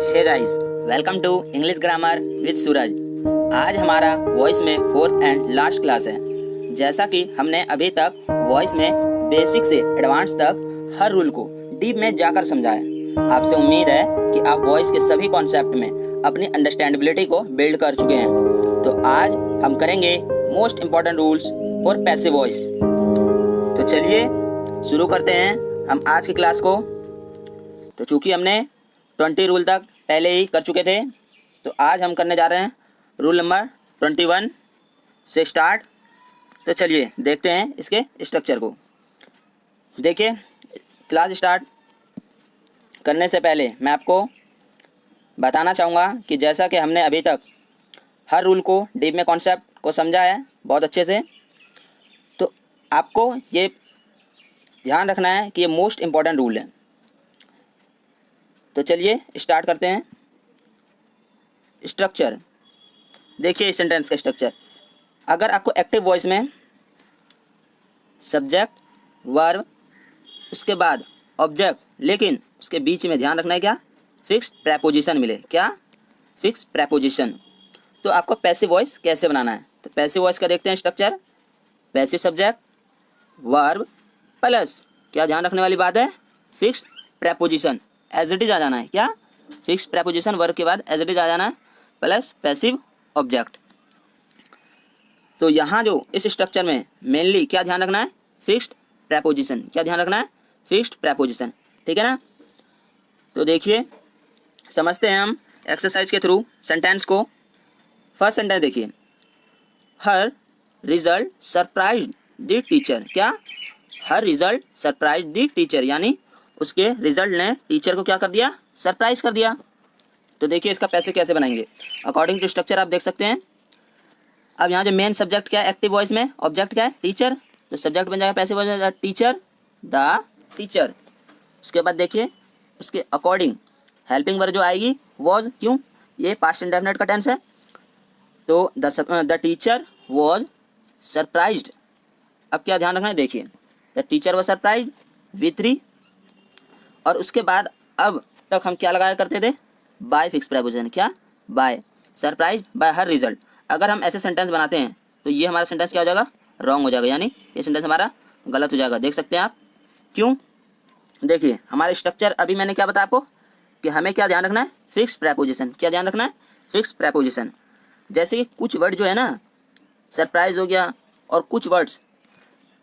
Hey guys, welcome to English grammar with Suraj. आज हमारा voice में फोर्थ एंड लास्ट क्लास है। जैसा कि हमने अभी तक वॉइस में बेसिक से एडवांस तक हर रूल को डीप में जाकर समझा है। आपसे उम्मीद है कि आप वॉइस के सभी कॉन्सेप्ट में अपनी अंडरस्टैंडेबिलिटी को बिल्ड कर चुके हैं। तो आज हम करेंगे most important rules for passive voice. तो चलिए शुरू करते हैं हम आज की क्लास को। तो चूँकि हमने 20 रूल तक पहले ही कर चुके थे, तो आज हम करने जा रहे हैं रूल नंबर 21 से स्टार्ट। तो चलिए देखते हैं इसके स्ट्रक्चर को। देखिए, क्लास स्टार्ट करने से पहले मैं आपको बताना चाहूँगा कि जैसा कि हमने अभी तक हर रूल को डीप में कॉन्सेप्ट को समझा है बहुत अच्छे से, तो आपको ये ध्यान रखना है कि ये मोस्ट इम्पॉर्टेंट रूल है। तो चलिए स्टार्ट करते हैं। स्ट्रक्चर देखिए, इस सेंटेंस का स्ट्रक्चर। अगर आपको एक्टिव वॉइस में सब्जेक्ट, वर्ब, उसके बाद ऑब्जेक्ट, लेकिन उसके बीच में ध्यान रखना है क्या, फिक्स्ड प्रेपोजिशन मिले। क्या? Fixed preposition. तो आपको पैसिव वॉइस कैसे बनाना है? तो पैसिव वॉइस का देखते हैं structure. Passive subject, verb plus क्या ध्यान रखने वाली बात है, fixed preposition. As it is आ जाना है। क्या? फिक्स्ड प्रेपोजिशन वर्ब के बाद एज इट इज आ जाना है प्लस पैसिव ऑब्जेक्ट। तो यहाँ जो इस स्ट्रक्चर में मेनली क्या ध्यान रखना है, फिक्स्ड प्रेपोजिशन। क्या ध्यान रखना है? Fixed preposition. ठीक है ना? तो देखिए, समझते हैं हम एक्सरसाइज के थ्रू सेंटेंस को। फर्स्ट सेंटेंस देखिए, हर रिजल्ट सरप्राइज द टीचर। क्या? हर रिजल्ट सरप्राइज द टीचर, यानी उसके रिजल्ट ने टीचर को क्या कर दिया, सरप्राइज कर दिया। तो देखिए इसका पैसे कैसे बनाएंगे। अकॉर्डिंग टू स्ट्रक्चर आप देख सकते हैं। अब यहाँ जो मेन सब्जेक्ट क्या है एक्टिव वॉइस में, ऑब्जेक्ट क्या है, टीचर। तो सब्जेक्ट बन जाएगा पैसिव वॉइस में टीचर, द टीचर। उसके बाद देखिए उसके अकॉर्डिंग हेल्पिंग वर्ब जो आएगी वॉज। क्यों? ये पास्ट इंडेफिनिट का टेंस है। तो द टीचर वॉज सरप्राइज्ड। अब क्या ध्यान रखना है, देखिए the teacher was surprised V3। और उसके बाद अब तक हम क्या लगाया करते थे, बाय फिक्स प्रेपोजिशन। क्या? By, surprise by her result. अगर हम ऐसे सेंटेंस बनाते हैं तो ये हमारा सेंटेंस क्या हो जाएगा, रॉन्ग हो जाएगा, यानी ये सेंटेंस हमारा गलत हो जाएगा। देख सकते हैं आप। क्यों? देखिए हमारा स्ट्रक्चर अभी मैंने क्या बताया आपको कि हमें क्या ध्यान रखना है, फिक्स प्रेपोजिशन। क्या ध्यान रखना है, फिक्स प्रेपोजिशन। जैसे कि कुछ वर्ड जो है ना, सरप्राइज हो गया, और कुछ वर्ड्स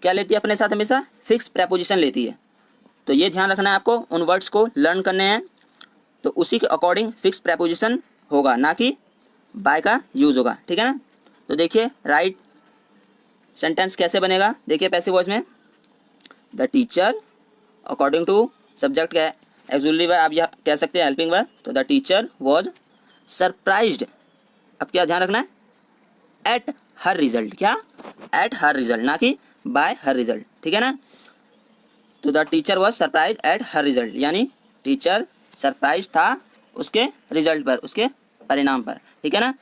क्या लेती है अपने साथ, हमेशा फिक्स प्रेपोजिशन लेती है। तो ये ध्यान रखना है आपको, उन वर्ड्स को लर्न करने हैं तो उसी के अकॉर्डिंग फिक्स प्रेपोजिशन होगा, ना कि बाय का यूज़ होगा। ठीक है ना? तो देखिए राइट सेंटेंस कैसे बनेगा। देखिए पैसिव वॉइस में the teacher according to subject क्या है, एक्सक्लूसिव वर्ब आप यह कह सकते हैं, हेल्पिंग वर्ब। तो द टीचर वॉज सरप्राइज्ड। अब क्या ध्यान रखना है, एट हर रिजल्ट। क्या? एट हर रिजल्ट, ना कि बाय हर रिजल्ट। ठीक है ना? तो the teacher was surprise at her result, यानी टीचर सरप्राइज था उसके रिजल्ट पर, उसके परिणाम पर। ठीक है ना?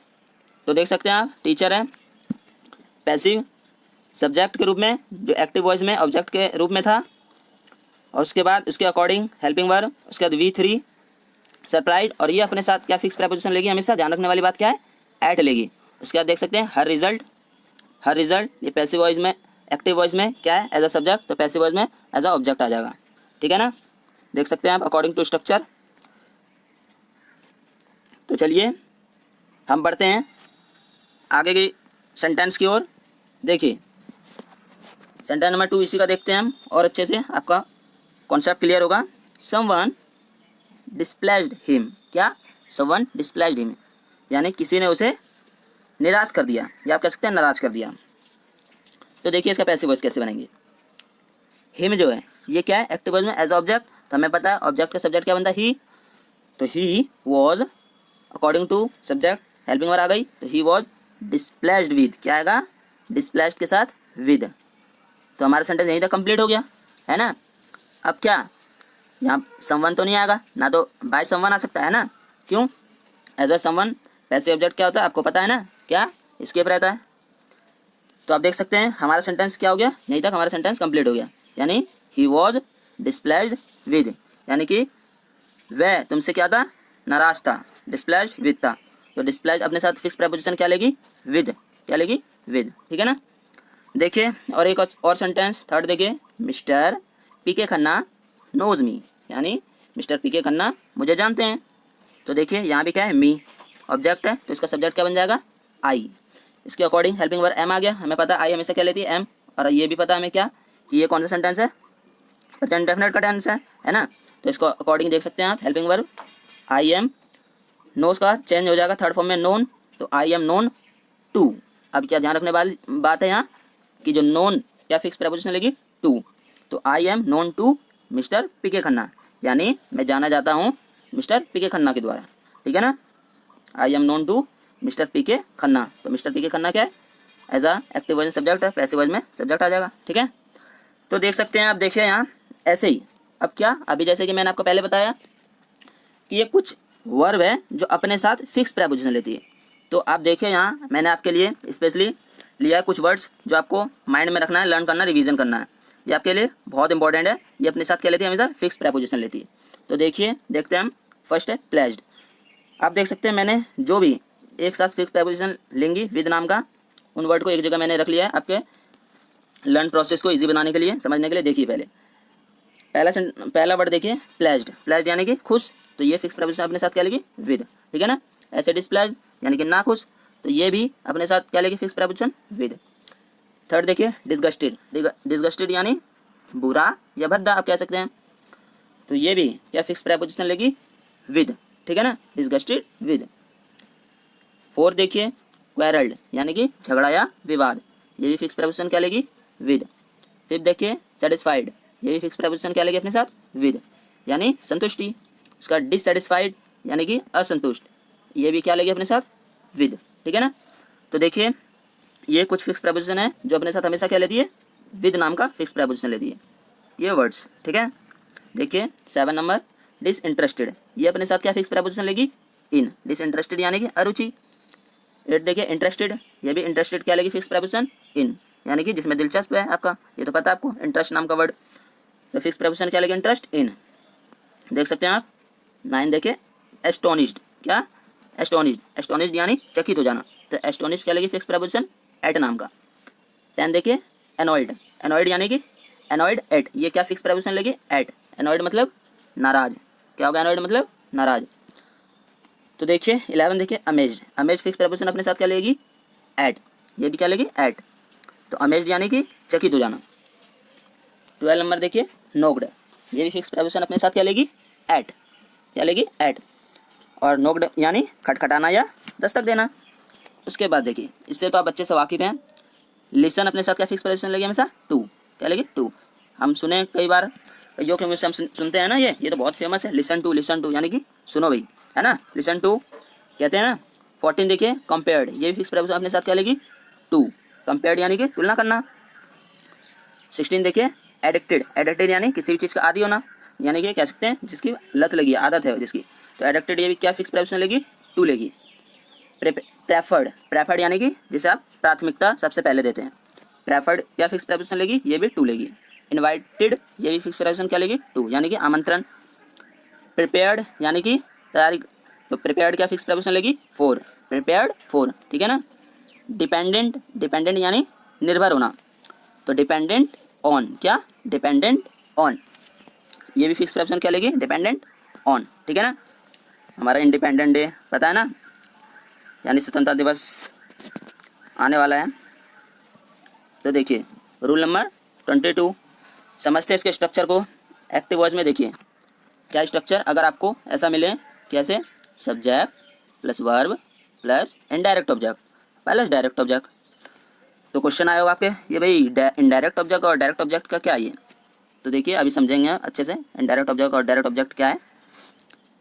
तो देख सकते हैं आप, टीचर है पैसिव सब्जेक्ट के रूप में, जो एक्टिव वॉइस में ऑब्जेक्ट के रूप में था। और उसके बाद उसके अकॉर्डिंग हेल्पिंग वर्ब, उसके बाद V3 सरप्राइज, और ये अपने साथ क्या फिक्स प्रेपोजिशन लेगी। हमेशा ध्यान रखने वाली बात क्या है, एट लेगी। उसके बाद देख सकते हैं हर रिजल्ट। हर रिजल्ट ये पैसिव वॉइस में, एक्टिव वॉइस में क्या है, एज अ सब्जेक्ट, तो पैसिव वॉइस में एज अ ऑब्जेक्ट आ जाएगा। ठीक है ना? देख सकते हैं आप अकॉर्डिंग टू स्ट्रक्चर। तो चलिए हम बढ़ते हैं आगे की सेंटेंस की ओर। देखिए सेंटेंस नंबर 2 इसी का देखते हैं हम, और अच्छे से आपका कॉन्सेप्ट क्लियर होगा। Someone displaced him. क्या? समवन डिस्प्लेस्ड हिम, यानी किसी ने उसे निराश कर दिया, या आप कह सकते हैं नाराज कर दिया। तो देखिए इसका पैसिव वॉइस कैसे बनेंगे। हिम जो है ये क्या है, एक्टिव वॉइस में एज ऑब्जेक्ट। तो हमें पता है ऑब्जेक्ट का सब्जेक्ट क्या बनता है, ही। तो he was according to subject, helping verb आ गई। तो ही वॉज डिस्प्लेस्ड विद। क्या आएगा, डिस्प्लेस्ड के साथ विद। तो हमारा सेंटेंस यहीं तक कंप्लीट हो गया है ना। अब क्या, यहाँ समवन तो नहीं आएगा ना, तो बाय समवन आ सकता है ना। क्यों? As a someone passive object क्या होता है आपको पता है ना, क्या एस्केप रहता है। तो आप देख सकते हैं हमारा सेंटेंस क्या हो गया, यहीं तक हमारा सेंटेंस कंप्लीट हो गया। यानी ही वॉज डिस्प्लेस्ड विद, यानी कि वह तुमसे क्या था, नाराज था, डिस्प्लेज्ड विद था। तो डिस्प्लेज्ड अपने साथ फिक्स प्रेपोजिशन क्या लेगी, विद, क्या लेगी, विद, ठीक है ना। देखिए और एक और सेंटेंस थर्ड देखिए, mister P K Khanna knows me, यानी मिस्टर पी के खन्ना मुझे जानते हैं। तो देखिए यहाँ भी क्या है, मी ऑब्जेक्ट है, तो इसका सब्जेक्ट क्या बन जाएगा, आई। इसके अकॉर्डिंग हेल्पिंग वर्ब एम आ गया, हमें पता आई हमेशा क्या लेती है, एम। और ये भी पता हमें क्या कि ये कौन सा सेंटेंस है, प्रेजेंट डेफिनेट का टेंस है ना। तो इसको अकॉर्डिंग देख सकते हैं आप, helping verb I am, knows का चेंज हो जाएगा थर्ड फॉर्म में नोन, तो आई एम नोन टू। अब क्या ध्यान रखने वाली बात है यहाँ कि जो नोन क्या फिक्स प्रेपोजिशन लेगी, टू। तो I am known to Mister P K Khanna, यानी मैं जाना जाता हूँ मिस्टर पी के खन्ना के द्वारा, ठीक है ना। I am known to Mister P K Khanna, तो मिस्टर पी के खन्ना क्या है, एज अ एक्टिव वॉइस में सब्जेक्ट है, पैसिव वॉइस में सब्जेक्ट आ जाएगा, ठीक है। तो देख सकते हैं आप, देखिए यहाँ ऐसे ही। अब क्या, अभी जैसे कि मैंने आपको पहले बताया कि ये कुछ वर्ब है जो अपने साथ फिक्स प्रेपोजिशन लेती है। तो आप देखिए यहाँ मैंने आपके लिए स्पेशली लिया है कुछ वर्ड्स जो आपको माइंड में रखना है, लर्न करना, रिवीजन करना है। ये आपके लिए बहुत इंपॉर्टेंट है, ये अपने साथ क्या लेती है, हमेशा फिक्स प्रेपोजिशन लेती है। तो देखिए देखते हैं हम, फर्स्ट है प्लेज्ड। आप देख सकते हैं मैंने जो भी एक साथ फिक्स प्रेपोजिशन लेंगी विद नाम का, उन वर्ड को एक जगह मैंने रख लिया है आपके लर्न प्रोसेस को इजी बनाने के लिए, समझने के लिए। देखिए पहला वर्ड देखिए, प्लेज्ड। प्लेज्ड यानी कि खुश, तो ये फिक्स प्रेपोजिशन अपने साथ क्या लेगी, विद, ठीक है ना। ऐसे डिस्प्लेज्ड यानी कि ना खुश, तो ये भी अपने साथ क्या लेगी, फिक्स प्रेपोजिशन विद। थर्ड देखिए डिसगस्टेड। डिसगस्टेड यानी बुरा या भद्दा आप कह सकते हैं, तो ये भी क्या फिक्स प्रेपोजिशन लेगी, विद, ठीक है ना, डिसगस्टेड विद। फोर्थ देखिए क्वेरल्ड यानी कि झगड़ा या विवाद, ये भी फिक्स प्रेपोजिशन क्या लेगी, विद। फिफ्थ देखिए सेटिस्फाइड, ये भी फिक्स प्रेपोजिशन क्या लेगी अपने साथ, विद, यानी संतुष्टि। उसका डिससेटिस्फाइड यानी कि असंतुष्ट, ये भी क्या लेगी अपने साथ, विद, ठीक है ना। तो देखिए ये कुछ फिक्स प्रेपोजिशन है जो अपने साथ हमेशा क्या लेती है, विद नाम का फिक्स प्रेपोजिशन लेती है, ये वर्ड्स, ठीक है। देखिए 7 नंबर डिसइंटरेस्टेड, ये अपने साथ क्या फिक्स प्रेपोजिशन लेगी, इन। डिसइंटरेस्टेड यानी कि अरुचि। 8 देखिए इंटरेस्टेड, ये भी इंटरेस्टेड क्या लेगी, फिक्स प्रेपोजिशन इन, यानी कि जिसमें दिलचस्प है आपका, ये तो पता है आपको, इंटरेस्ट नाम का वर्ड, तो फिक्स प्रेपोजिशन क्या लेगी, इंटरेस्ट इन, देख सकते हैं आप। 9 देखिए एस्टोनिश्ड, क्या, एस्टोनिश्ड। एस्टोनिश्ड यानी चकित हो जाना, तो एस्टोनिश्ड क्या लेगी, फिक्स प्रेपोजिशन एट नाम का। 10 देखिए एनॉयड। एनॉयड यानी कि एनॉयड एट, ये क्या फिक्स प्रेपोजिशन लेगी, एट। एनॉयड मतलब नाराज, क्या होगा एनॉयड मतलब नाराज। तो देखिए 11 देखिए अमेज्ड। अमेज्ड फिक्स प्रेपोजिशन अपने साथ क्या लेगी, एट, ये भी क्या लेगी, एट। तो अमेज्ड यानी कि चकित हो जाना। 12 नंबर देखिए नोक्ड, ये भी फिक्स प्रेपोजिशन अपने साथ क्या लेगी, एट, क्या लेगी, एट। और नोक्ड यानी खटखटाना या दस्तक देना। उसके बाद देखिए, इससे तो आप अच्छे से वाकिफ हैं, लिसन अपने साथ क्या फिक्स प्रेपोजिशन लेगी हमेशा, टू, क्या लेगी, टू। हम सुने कई बार, कईयों के मुँह से हम सुनते हैं ना, ये तो बहुत फेमस है, लिसन टू यानी कि सुनो भाई, है ना, लिसन टू कहते हैं ना। 14 देखिए कंपेयर्ड, ये भी फिक्स प्रेपोजिशन अपने साथ क्या लेगी, टू। कंपेयर्ड यानी कि तुलना करना। 16 देखिए एडिक्टेड। एडिक्टेड यानी किसी भी चीज़ का आदी होना, यानी कि कह सकते हैं जिसकी लत लगी है, आदत है जिसकी, तो एडिक्टेड ये भी क्या फिक्स प्रेपोजिशन लेगी, टू लेगी। प्रेफर्ड। प्रेफर्ड यानी कि जिसे आप प्राथमिकता सबसे पहले देते हैं, प्रेफर्ड क्या फिक्स प्रेपोजिशन लेगी, ये भी टू लेगी। इनवाइटेड, ये भी फिक्स प्रेपोजिशन क्या लेगी, टू, यानी कि आमंत्रण। प्रिपेयर्ड यानी कि तैयारी, तो प्रिपेयर्ड क्या फिक्स प्रेपोजिशन लेगी, फोर। प्रिपेयर्ड फोर, ठीक है ना। डिपेंडेंट। डिपेंडेंट यानी निर्भर होना, तो डिपेंडेंट ऑन, क्या, डिपेंडेंट ऑन, ये भी फिक्स प्रेपोजिशन क्या लेगी, डिपेंडेंट ऑन, ठीक है ना। हमारा इंडिपेंडेंट डे पता है ना, यानी स्वतंत्रता दिवस आने वाला है। तो देखिए रूल नंबर 22, समझते हैं इसके स्ट्रक्चर को एक्टिव वॉइस में। देखिए क्या स्ट्रक्चर, अगर आपको ऐसा मिले कैसे, subject plus verb plus indirect object plus direct object. तो क्वेश्चन आएगा आपके, ये भाई इनडायरेक्ट ऑब्जेक्ट और डायरेक्ट ऑब्जेक्ट का क्या है ये, तो देखिए अभी समझेंगे अच्छे से इनडायरेक्ट ऑब्जेक्ट और डायरेक्ट ऑब्जेक्ट क्या है।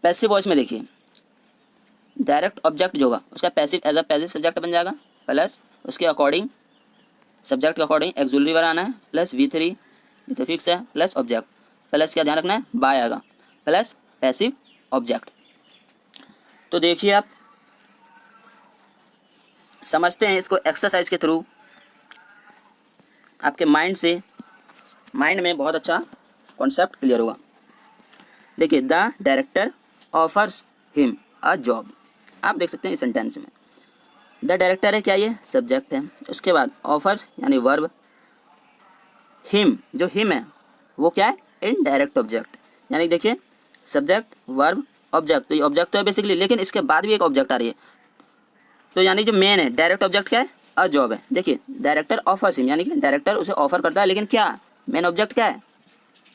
पैसिव वॉइस में देखिए डायरेक्ट ऑब्जेक्ट जो होगा उसका passive as a passive subject बन जाएगा, प्लस उसके अकॉर्डिंग सब्जेक्ट के अकॉर्डिंग एक्सुलरी वर्ब आना है, प्लस V3 ये तो फिक्स है, प्लस ऑब्जेक्ट, प्लस क्या ध्यान रखना है, बाय आएगा, प्लस पैसिव ऑब्जेक्ट। तो देखिए आप समझते हैं इसको एक्सरसाइज के थ्रू, आपके माइंड में बहुत अच्छा कॉन्सेप्ट क्लियर होगा। देखिए the director offers him a job. आप देख सकते हैं इस सेंटेंस में द डायरेक्टर है, क्या ये सब्जेक्ट है। उसके बाद ऑफर्स यानी वर्ब, हिम जो हिम है वो क्या है इनडायरेक्ट ऑब्जेक्ट, यानी देखिए सब्जेक्ट वर्ब ऑब्जेक्ट, तो ये ऑब्जेक्ट तो है बेसिकली, लेकिन इसके बाद भी एक ऑब्जेक्ट आ रही है, तो यानी जो मेन है डायरेक्ट ऑब्जेक्ट क्या है अ जॉब है। देखिए डायरेक्टर ऑफर्स हिम, यानी कि डायरेक्टर उसे ऑफर करता है, लेकिन क्या मेन ऑब्जेक्ट क्या है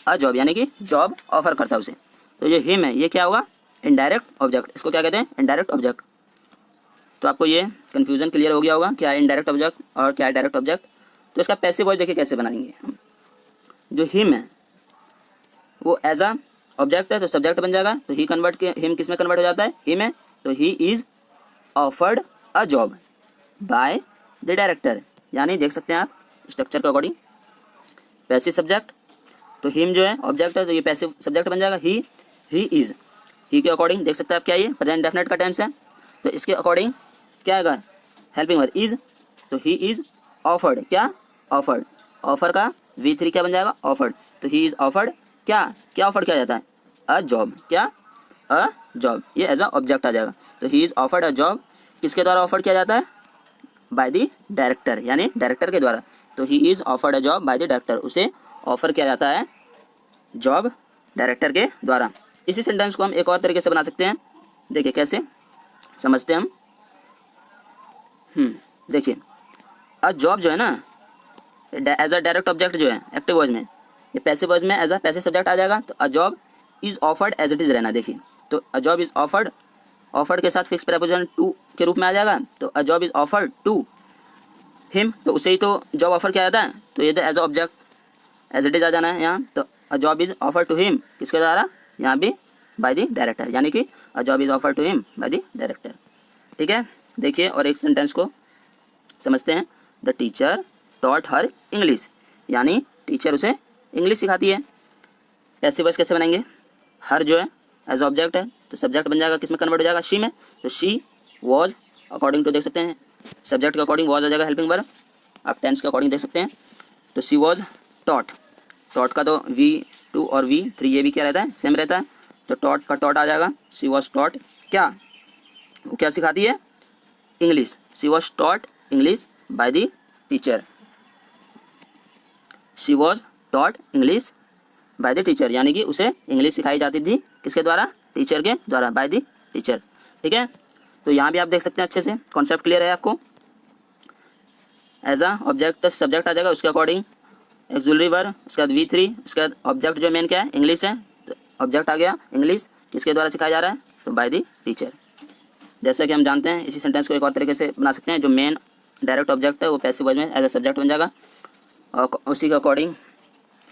अ जॉब, यानी कि जॉब ऑफर करता है उसे। तो ये हिम है ये क्या होगा इनडायरेक्ट ऑब्जेक्ट, इसको क्या कहते हैं इनडायरेक्ट ऑब्जेक्ट। तो आपको ये कन्फ्यूजन क्लियर हो गया होगा क्या है इनडायरेक्ट ऑब्जेक्ट और क्या है डायरेक्ट ऑब्जेक्ट। तो इसका पैसिव वॉइस देखिए कैसे बनाएंगे हम। जो हिम है वो एज अ ऑब्जेक्ट है तो सब्जेक्ट बन जाएगा, तो ही कन्वर्ट के हिम किस में कन्वर्ट हो जाता है हिम है, तो he is offered a job by the director, यानी देख सकते हैं आप स्ट्रक्चर के अकॉर्डिंग पैसिव सब्जेक्ट, तो हिम जो है ऑब्जेक्ट है तो ये पैसिव सब्जेक्ट बन जाएगा ही इज, ही के अकॉर्डिंग देख सकते हैं आप क्या ये प्रेजेंट डेफिनेट का टेंस है, तो इसके अकॉर्डिंग क्या आएगा हेल्पिंग वर्ब इज, तो ही इज ऑफर्ड क्या ऑफर्ड, ऑफर का V3 क्या बन जाएगा ऑफर्ड, तो ही इज ऑफर्ड क्या क्या ऑफर किया जाता है अ जॉब, क्या अ जॉब, ये एज अ ऑब्जेक्ट आ जाएगा। तो he is offered a job किसके द्वारा ऑफर किया जाता है बाय द डायरेक्टर, यानी डायरेक्टर के द्वारा, तो he is offered a job by the director, उसे ऑफर किया जाता है जॉब डायरेक्टर के द्वारा। इसी सेंटेंस को हम एक और तरीके से बना सकते हैं, देखिए कैसे समझते हैं हम। देखिए अ जॉब जो है ना एज अ डायरेक्ट ऑब्जेक्ट जो है एक्टिव वॉइस में, ये पैसिव वॉइस में एज अ पैसिव सब्जेक्ट आ जाएगा, तो a job is offered as it is रहना। देखिए तो a job is offered, offered के साथ फिक्स प्रेपोजिशन टू के रूप में आ जाएगा, तो a job is offered to him, तो उसे ही तो जॉब ऑफर किया जाता है, तो ये तो as a object as it is आ जाना है यहाँ, तो a job is offer to him किसके द्वारा यहाँ भी बाय द डायरेक्टर, यानी कि a job is offer to him by the director. ठीक है, देखिए और एक सेंटेंस को समझते हैं। The teacher taught her English, यानी टीचर उसे इंग्लिश सिखाती है। पैसिव वॉइस कैसे बनाएंगे, हर जो है एज ऑब्जेक्ट है तो सब्जेक्ट बन जाएगा किस में कन्वर्ट हो जाएगा शी में, तो शी वॉज अकॉर्डिंग टू देख सकते हैं सब्जेक्ट के अकॉर्डिंग वॉज आ जाएगा हेल्पिंग वर्ब, आप टेंस के अकॉर्डिंग देख सकते हैं, तो शी वॉज टॉट, टॉट का तो V2 और V3 ये भी क्या रहता है सेम रहता है, तो टॉट का टॉट आ जाएगा, शी वॉज टॉट क्या वो क्या सिखाती है English, she was taught English by the teacher, she was taught English by the teacher, यानी कि उसे इंग्लिश सिखाई जाती थी किसके द्वारा टीचर के द्वारा बाय द टीचर। ठीक है, तो यहाँ भी आप देख सकते हैं अच्छे से कॉन्सेप्ट क्लियर है आपको। एज अ ऑब्जेक्ट सब्जेक्ट आ जाएगा उसके अकॉर्डिंग एक्सुलरी वर्ब, उसके बाद V3, उसके बाद ऑब्जेक्ट जो मेन क्या है इंग्लिश है, तो ऑब्जेक्ट आ गया इंग्लिश किसके द्वारा सिखाया जा रहा है तो बाय द टीचर। जैसा कि हम जानते हैं इसी सेंटेंस को एक और तरीके से बना सकते हैं, जो मेन डायरेक्ट ऑब्जेक्ट है वो पैसिव वॉइस में एज अ सब्जेक्ट बन जाएगा, और उसी के according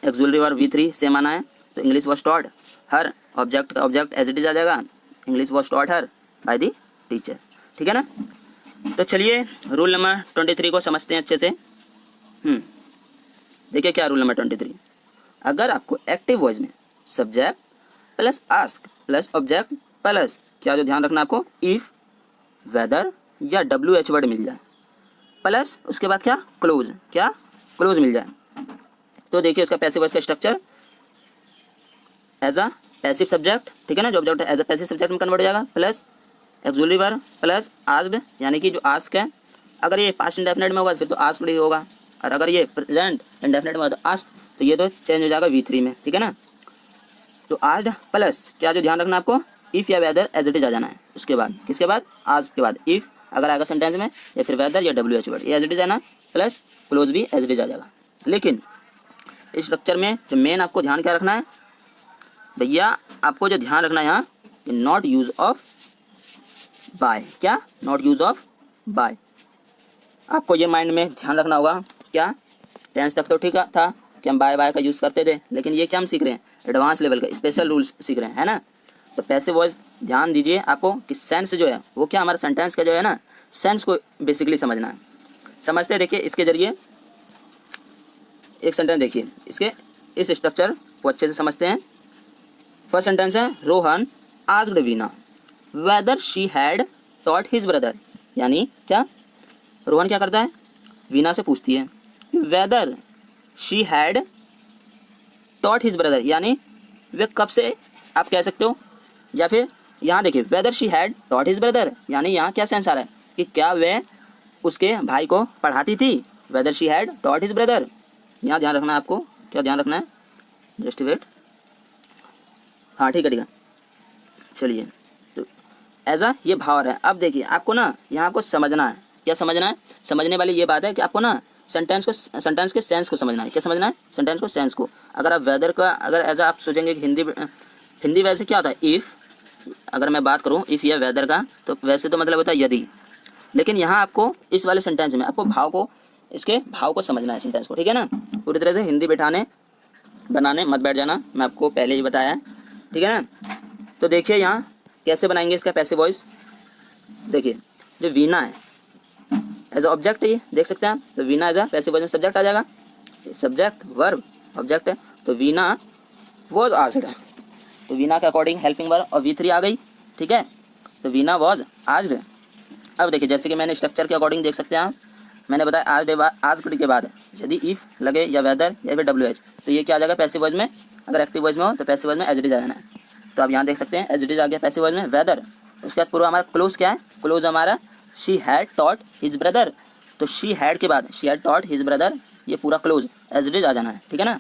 auxiliary verb V3 same आना है, तो English was taught her object का ऑब्जेक्ट एज इट इज आ जाएगा, English was taught her by the teacher. ठीक है ना, तो चलिए रूल नंबर 23 को समझते हैं अच्छे से। देखिए क्या रूल नंबर 23, अगर आपको एक्टिव वॉइस में subject plus ask plus object plus क्या जो ध्यान रखना आपको इफ वेदर या WH वर्ड मिल जाए, प्लस उसके बाद क्या क्लोज मिल जाए, तो देखिए उसका पैसिव वॉइस का structure as a passive subject, ठीक है ना, जो object as a passive subject में कन्वर्ट हो जाएगा, plus auxiliary verb plus asked, यानी कि जो आस्क है अगर ये पास्ट इंडेफिनिट में होगा फिर तो आस्क्ड ही होगा, और अगर ये प्रेजेंट इंडेफिनिट में होगा तो आस्क्ड, तो ये तो चेंज हो जाएगा V3 में। ठीक है ना, तो आस्क्ड प्लस क्या जो ध्यान रखना आपको इफ़ या वेदर एज इट इज आ जाना है, उसके बाद किसके बाद आस्क्ड के बाद इफ़ अगर आएगा सेंटेंस में, या फिर वेदर या WH वर्ड ये एज इट इज आना, प्लस क्लोज भी एज इट इज आ जाएगा। लेकिन इस स्ट्रक्चर में जो मेन आपको ध्यान क्या रखना है भैया, आपको जो ध्यान रखना है यहाँ नॉट यूज ऑफ बाय, क्या नॉट यूज ऑफ बाय, आपको ये माइंड में ध्यान रखना होगा। क्या टेंस तक तो ठीक था कि हम बाय का यूज़ करते थे, लेकिन ये क्या हम सीख रहे हैं एडवांस लेवल का स्पेशल रूल्स सीख रहे हैं, है ना। तो पैसिव वॉइस ध्यान दीजिए आपको कि सेंस जो है वो क्या हमारे सेंटेंस का जो है ना सेंस को बेसिकली समझना है। समझते देखिए इसके जरिए एक सेंटेंस देखिए, इसके इस स्ट्रक्चर को अच्छे से समझते हैं। फर्स्ट सेंटेंस है Rohan asked Veena whether she had taught his brother, यानी क्या रोहन क्या करता है वीना से पूछती है whether she had taught his brother, यानी वे कब से आप कह सकते हो, या फिर यहाँ देखिए whether she had taught his brother, यानी यहाँ क्या सेंस आ रहा है कि क्या वह उसके भाई को पढ़ाती थी। Whether she had taught his brother, यहाँ ध्यान रखना है आपको, क्या ध्यान रखना है, जस्ट वेट, हाँ ठीक है ठीक है। चलिए तो ऐसा ये भाव आ रहा है। अब देखिए आपको ना यहाँ आपको समझना है, क्या समझना है, समझने वाली ये बात है कि आपको ना सेंटेंस के सेंस को समझना है। क्या समझना है, सेंटेंस को सेंस को। अगर आप वेदर का अगर ऐसा आप सोचेंगे कि हिंदी वैसे क्या होता है, इफ़, अगर मैं बात करूँ इफ़ या वेदर का, तो वैसे तो मतलब होता है यदि, लेकिन यहाँ आपको इस वाले सेंटेंस में आपको भाव को, इसके भाव को समझना है सेंटेंस को, ठीक है ना। पूरी तरह से हिंदी बिठाने बनाने मत बैठ जाना, मैं आपको पहले ही बताया है, ठीक है ना। तो देखिए यहाँ कैसे बनाएंगे इसका पैसिव वॉइस। देखिए जो वीना है एज अ ऑब्जेक्ट है, ये देख सकते हैं आप, तो Veena as a passive voice में सब्जेक्ट आ जाएगा, सब्जेक्ट वर्ब ऑब्जेक्ट है, तो वीना वॉज आस्क्ड है, तो वीना के अकॉर्डिंग हेल्पिंग वर्ब और V3 आ गई, ठीक है, तो वीना वॉज आस्क्ड। अब देखिए जैसे कि मैंने स्ट्रक्चर के अकॉर्डिंग देख सकते हैं आप, मैंने बताया आस्क्ड के बाद यदि इफ़ लगे या वेदर या फिर WH, तो ये क्या आ जाएगा पैसिव वॉइस में। अगर एक्टिव वॉइस में हो तो पैसिव वॉइस में एज इट इज आ जाना है। तो आप यहाँ देख सकते हैं एज इट इज आ गया पैसिव वॉइस में वेदर। उसके बाद पूरा हमारा क्लोज क्या है, क्लोज हमारा she had taught his brother, तो शी हैड के बाद she had taught his brother, ये पूरा क्लोज एज इट इज आ जाना है, ठीक है ना।